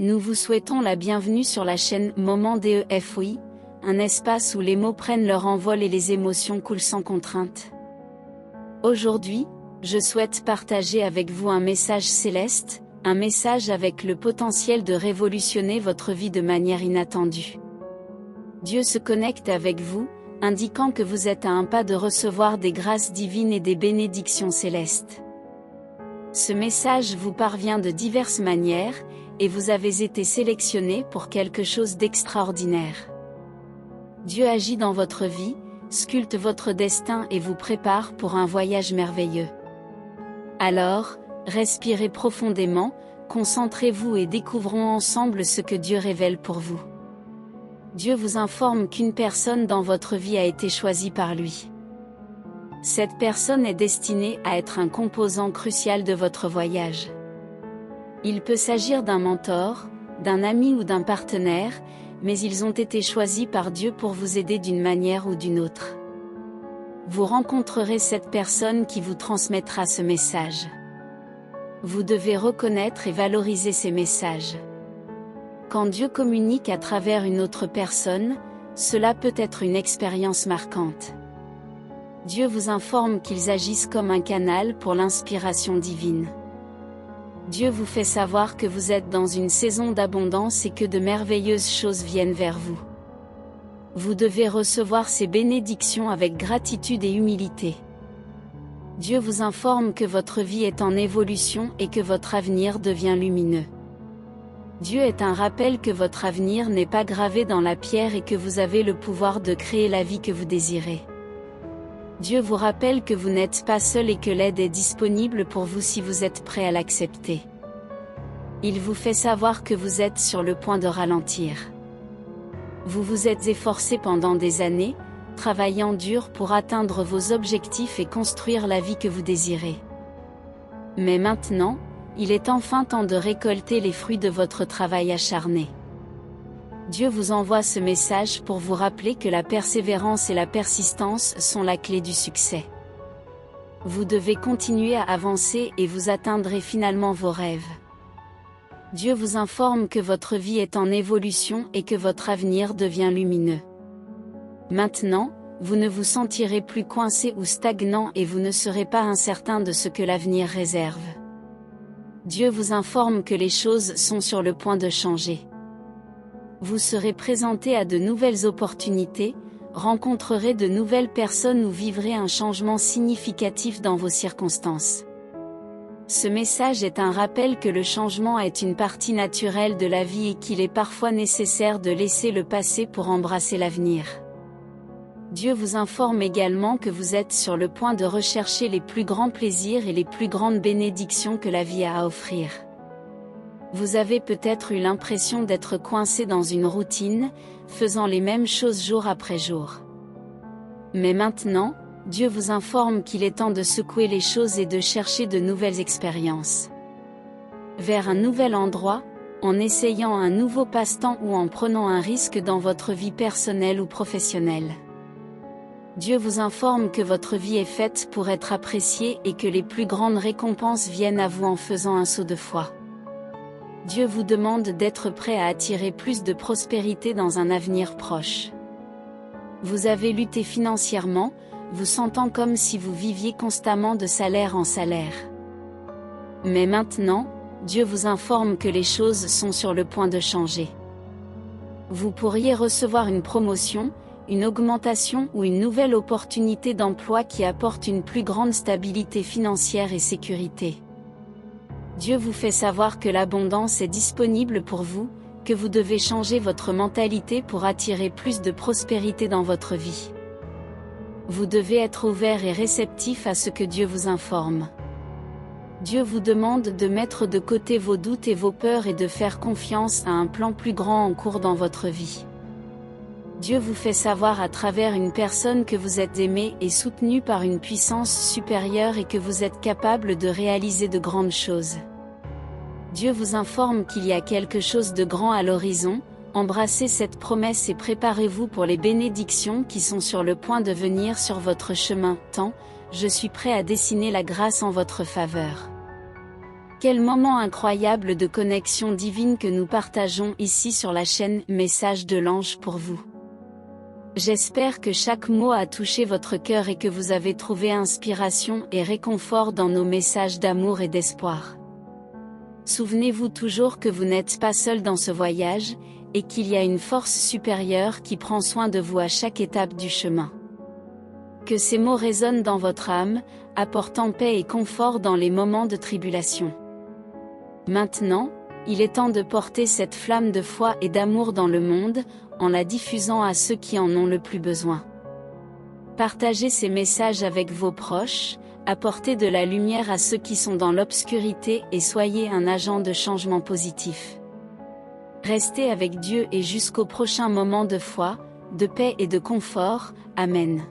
Nous vous souhaitons la bienvenue sur la chaîne Moment DEFOI, un espace où les mots prennent leur envol et les émotions coulent sans contrainte. Aujourd'hui, je souhaite partager avec vous un message céleste, un message avec le potentiel de révolutionner votre vie de manière inattendue. Dieu se connecte avec vous, indiquant que vous êtes à un pas de recevoir des grâces divines et des bénédictions célestes. Ce message vous parvient de diverses manières, et vous avez été sélectionné pour quelque chose d'extraordinaire. Dieu agit dans votre vie, sculpte votre destin et vous prépare pour un voyage merveilleux. Alors, respirez profondément, concentrez-vous et découvrons ensemble ce que Dieu révèle pour vous. Dieu vous informe qu'une personne dans votre vie a été choisie par lui. Cette personne est destinée à être un composant crucial de votre voyage. Il peut s'agir d'un mentor, d'un ami ou d'un partenaire, mais ils ont été choisis par Dieu pour vous aider d'une manière ou d'une autre. Vous rencontrerez cette personne qui vous transmettra ce message. Vous devez reconnaître et valoriser ces messages. Quand Dieu communique à travers une autre personne, cela peut être une expérience marquante. Dieu vous informe qu'ils agissent comme un canal pour l'inspiration divine. Dieu vous fait savoir que vous êtes dans une saison d'abondance et que de merveilleuses choses viennent vers vous. Vous devez recevoir ces bénédictions avec gratitude et humilité. Dieu vous informe que votre vie est en évolution et que votre avenir devient lumineux. Dieu est un rappel que votre avenir n'est pas gravé dans la pierre et que vous avez le pouvoir de créer la vie que vous désirez. Dieu vous rappelle que vous n'êtes pas seul et que l'aide est disponible pour vous si vous êtes prêt à l'accepter. Il vous fait savoir que vous êtes sur le point de ralentir. Vous vous êtes efforcé pendant des années, travaillant dur pour atteindre vos objectifs et construire la vie que vous désirez. Mais maintenant, il est enfin temps de récolter les fruits de votre travail acharné. Dieu vous envoie ce message pour vous rappeler que la persévérance et la persistance sont la clé du succès. Vous devez continuer à avancer et vous atteindrez finalement vos rêves. Dieu vous informe que votre vie est en évolution et que votre avenir devient lumineux. Maintenant, vous ne vous sentirez plus coincé ou stagnant et vous ne serez pas incertain de ce que l'avenir réserve. Dieu vous informe que les choses sont sur le point de changer. Vous serez présenté à de nouvelles opportunités, rencontrerez de nouvelles personnes ou vivrez un changement significatif dans vos circonstances. Ce message est un rappel que le changement est une partie naturelle de la vie et qu'il est parfois nécessaire de laisser le passé pour embrasser l'avenir. Dieu vous informe également que vous êtes sur le point de rechercher les plus grands plaisirs et les plus grandes bénédictions que la vie a à offrir. Vous avez peut-être eu l'impression d'être coincé dans une routine, faisant les mêmes choses jour après jour. Mais maintenant, Dieu vous informe qu'il est temps de secouer les choses et de chercher de nouvelles expériences. Vers un nouvel endroit, en essayant un nouveau passe-temps ou en prenant un risque dans votre vie personnelle ou professionnelle. Dieu vous informe que votre vie est faite pour être appréciée et que les plus grandes récompenses viennent à vous en faisant un saut de foi. Dieu vous demande d'être prêt à attirer plus de prospérité dans un avenir proche. Vous avez lutté financièrement, vous sentant comme si vous viviez constamment de salaire en salaire. Mais maintenant, Dieu vous informe que les choses sont sur le point de changer. Vous pourriez recevoir une promotion, une augmentation ou une nouvelle opportunité d'emploi qui apporte une plus grande stabilité financière et sécurité. Dieu vous fait savoir que l'abondance est disponible pour vous, que vous devez changer votre mentalité pour attirer plus de prospérité dans votre vie. Vous devez être ouvert et réceptif à ce que Dieu vous informe. Dieu vous demande de mettre de côté vos doutes et vos peurs et de faire confiance à un plan plus grand en cours dans votre vie. Dieu vous fait savoir à travers une personne que vous êtes aimé et soutenu par une puissance supérieure et que vous êtes capable de réaliser de grandes choses. Dieu vous informe qu'il y a quelque chose de grand à l'horizon, embrassez cette promesse et préparez-vous pour les bénédictions qui sont sur le point de venir sur votre chemin, tant, je suis prêt à dessiner la grâce en votre faveur. Quel moment incroyable de connexion divine que nous partageons ici sur la chaîne Message de l'Ange pour vous. J'espère que chaque mot a touché votre cœur et que vous avez trouvé inspiration et réconfort dans nos messages d'amour et d'espoir. Souvenez-vous toujours que vous n'êtes pas seul dans ce voyage, et qu'il y a une force supérieure qui prend soin de vous à chaque étape du chemin. Que ces mots résonnent dans votre âme, apportant paix et confort dans les moments de tribulation. Maintenant, il est temps de porter cette flamme de foi et d'amour dans le monde, en la diffusant à ceux qui en ont le plus besoin. Partagez ces messages avec vos proches, apportez de la lumière à ceux qui sont dans l'obscurité et soyez un agent de changement positif. Restez avec Dieu et jusqu'au prochain moment de foi, de paix et de confort. Amen.